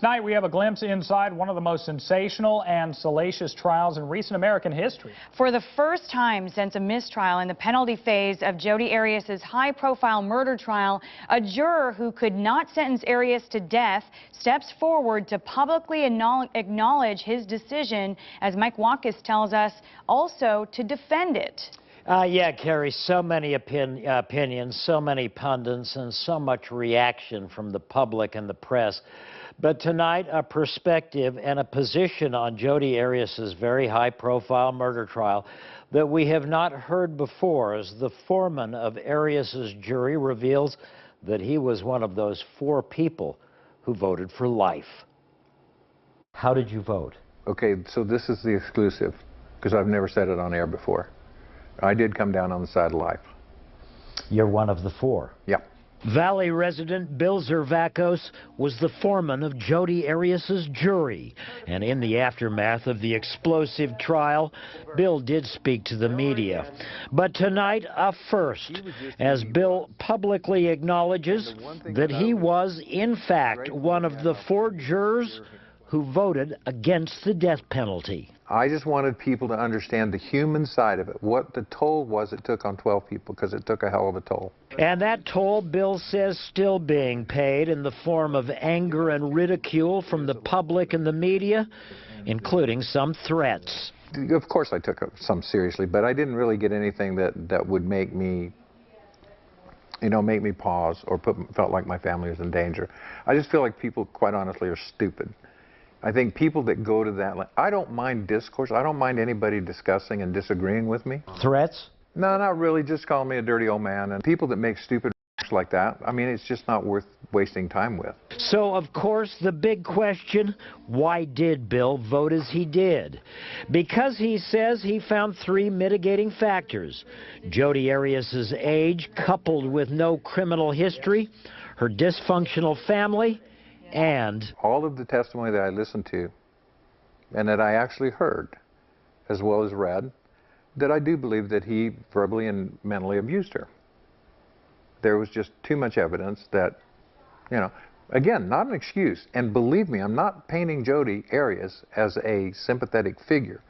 Tonight we have a glimpse inside one of the most sensational and salacious trials in recent American history. For the first time since a mistrial in the penalty phase of Jodi Arias' high-profile murder trial, a juror who could not sentence Arias to death steps forward to publicly acknowledge his decision, as Mike Watkis tells us, also to defend it. Yeah, Carrie, so many opinions, so many pundits, and so much reaction from the public and the press. But tonight, a perspective and a position on Jodi Arias' very high-profile murder trial that we have not heard before, as the foreman of Arias' jury reveals that he was one of those 4 people who voted for life. How did you vote? Okay, so this is the exclusive, because I've never said it on air before. I did come down on the side of life. You're one of the 4? Yeah. Valley resident Bill Zervakos was the foreman of Jodi Arias' jury. And in the aftermath of the explosive trial, Bill did speak to the media. But tonight, a first, as Bill publicly acknowledges that he was, in fact, one of the 4 jurors who voted against the death penalty. I just wanted people to understand the human side of it, what the toll was it took on 12 people, because it took a hell of a toll. And that toll, Bill says, still being paid in the form of anger and ridicule from the public and the media, including some threats. Of course I took some seriously, but I didn't really get anything that would make me, make me pause or felt like my family was in danger. I just feel like people, quite honestly, are stupid. I think people that go to that, I don't mind discourse. I don't mind anybody discussing and disagreeing with me. Threats? No, not really. Just calling me a dirty old man. And people that make stupid like that, I mean, it's just not worth wasting time with. So, of course, the big question, why did Bill vote as he did? Because he says he found 3 mitigating factors. Jodi Arias' age, coupled with no criminal history, her dysfunctional family, and all of the testimony that I listened to and that I actually heard, as well as read, that I do believe that he verbally and mentally abused her. There was just too much evidence that, again, not an excuse. And believe me, I'm not painting Jodi Arias as a sympathetic figure.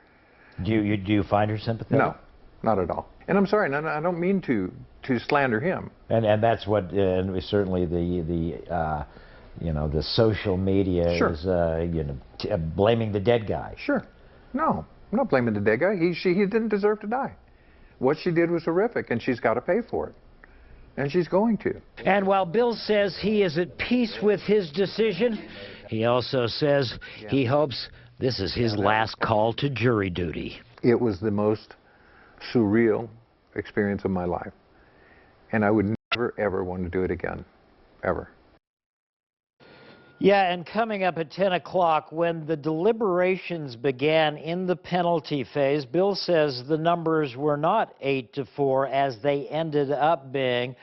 Do you find her sympathetic? No, not at all. And I'm sorry, and I don't mean to slander him. And that's what, and certainly the social media Sure. is, blaming the dead guy. Sure. No, I'm not blaming the dead guy. He didn't deserve to die. What she did was horrific, and she's got to pay for it. And she's going to. And while Bill says he is at peace with his decision, he also says he hopes this is his last call to jury duty. It was the most surreal experience of my life. And I would never, ever want to do it again. Ever. Yeah, and coming up at 10 o'clock, when the deliberations began in the penalty phase, Bill says the numbers were not 8-4 as they ended up being.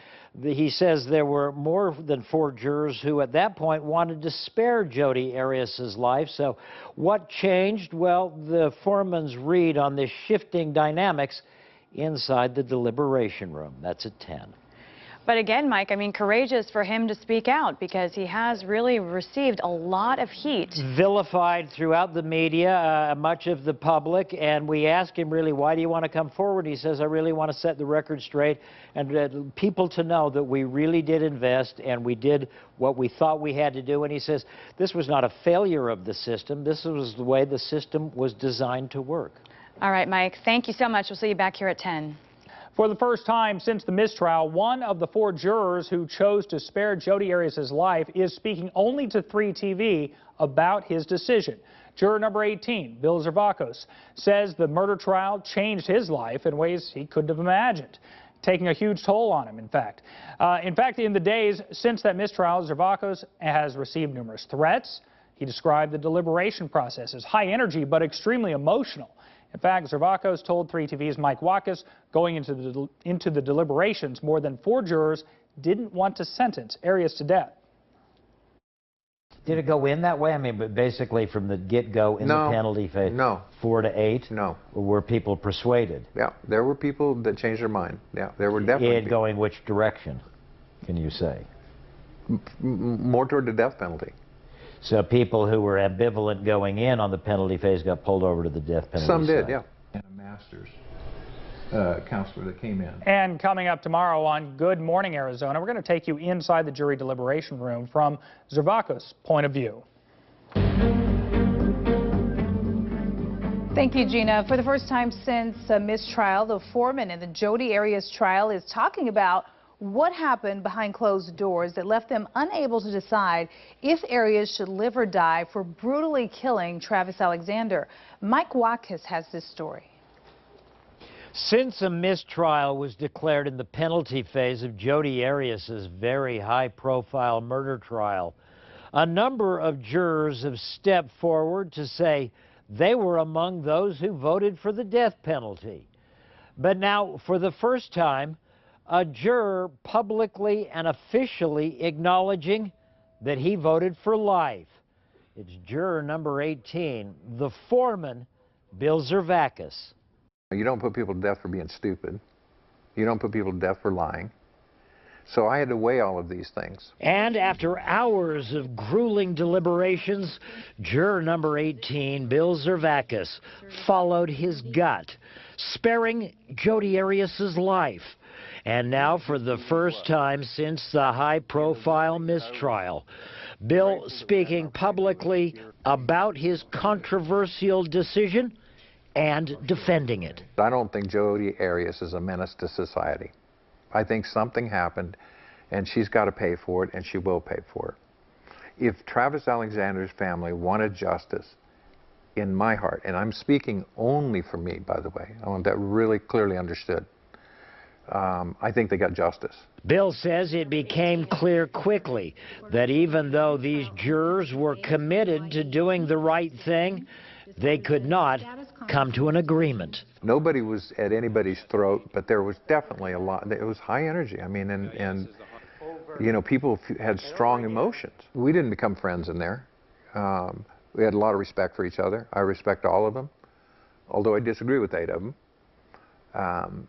He says there were more than 4 jurors who at that point wanted to spare Jodi Arias' life. So what changed? Well, the foreman's read on the shifting dynamics inside the deliberation room. That's at 10. But again, Mike, I mean, courageous for him to speak out, because he has really received a lot of heat. Vilified throughout the media, much of the public, and we asked him really, why do you want to come forward? He says, I really want to set the record straight and people to know that we really did invest and we did what we thought we had to do. And he says, this was not a failure of the system. This was the way the system was designed to work. All right, Mike, thank you so much. We'll see you back here at 10. For the first time since the mistrial, one of the 4 jurors who chose to spare Jodi Arias' life is speaking only to 3 TV about his decision. Juror number 18, Bill Zervakos, says the murder trial changed his life in ways he couldn't have imagined, taking a huge toll on him, in fact. In the days since that mistrial, Zervakos has received numerous threats. He described the deliberation process as high energy but extremely emotional. In fact, Zervakos told 3TV's Mike Watkis going into the deliberations, more than 4 jurors didn't want to sentence Arias to death. Did it go in that way? I mean, but basically from the get-go in the penalty phase? No. 4-8? No. Or were people persuaded? Yeah, there were people that changed their mind. Yeah, there were definitely In going which direction, can you say? More toward the death penalty. So people who were ambivalent going in on the penalty phase got pulled over to the death penalty Some did, side. yeah. And a master's counselor that came in. And coming up tomorrow on Good Morning Arizona, we're going to take you inside the jury deliberation room from Zervako's point of view. Thank you, Gina. For the first time since a mistrial, the foreman in the Jodi Arias trial is talking about what happened behind closed doors that left them unable to decide if Arias should live or die for brutally killing Travis Alexander. Mike Watkins has this story. Since a mistrial was declared in the penalty phase of Jodi Arias' very high-profile murder trial, a number of jurors have stepped forward to say they were among those who voted for the death penalty. But now, for the first time, a juror publicly and officially acknowledging that he voted for life. It's juror number 18, the foreman, Bill Zervakis. You don't put people to death for being stupid. You don't put people to death for lying. So I had to weigh all of these things. And after hours of grueling deliberations, juror number 18, Bill Zervakis, followed his gut, sparing Jodi Arias' life. And now, for the first time since the high-profile mistrial, Bill speaking publicly about his controversial decision and defending it. I don't think Jodi Arias is a menace to society. I think something happened, and she's got to pay for it, and she will pay for it. If Travis Alexander's family wanted justice, in my heart, and I'm speaking only for me, by the way, I want that really clearly understood, I think they got justice. Bill says it became clear quickly that even though these jurors were committed to doing the right thing, they could not come to an agreement. Nobody was at anybody's throat, but there was definitely a lot. It was high energy. I mean, and you know, people had strong emotions. We didn't become friends in there. We had a lot of respect for each other. I respect all of them, although I disagree with 8 of them.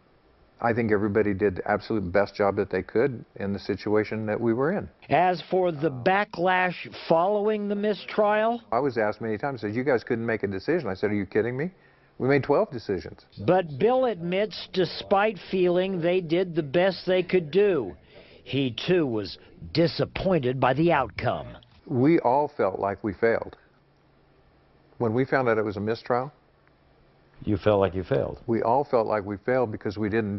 I think everybody did the absolute best job that they could in the situation that we were in. As for the backlash following the mistrial, I was asked many times, said, you guys couldn't make a decision. I said, are you kidding me? We made 12 decisions. But Bill admits, despite feeling they did the best they could do, he too was disappointed by the outcome. We all felt like we failed. When we found out it was a mistrial, You felt like you failed. we all felt like we failed because we didn't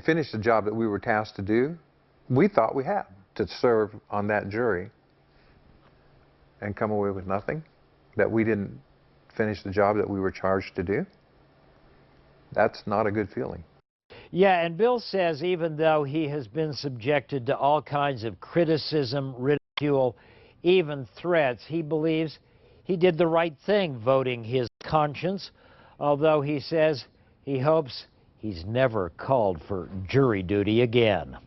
finish the job that we were tasked to do. We thought we had to serve on that jury and come away with nothing, that we didn't finish the job that we were charged to do. That's not a good feeling. Yeah, and Bill says even though he has been subjected to all kinds of criticism, ridicule, even threats, he believes he did the right thing voting his conscience, although he says he hopes he's never called for jury duty again.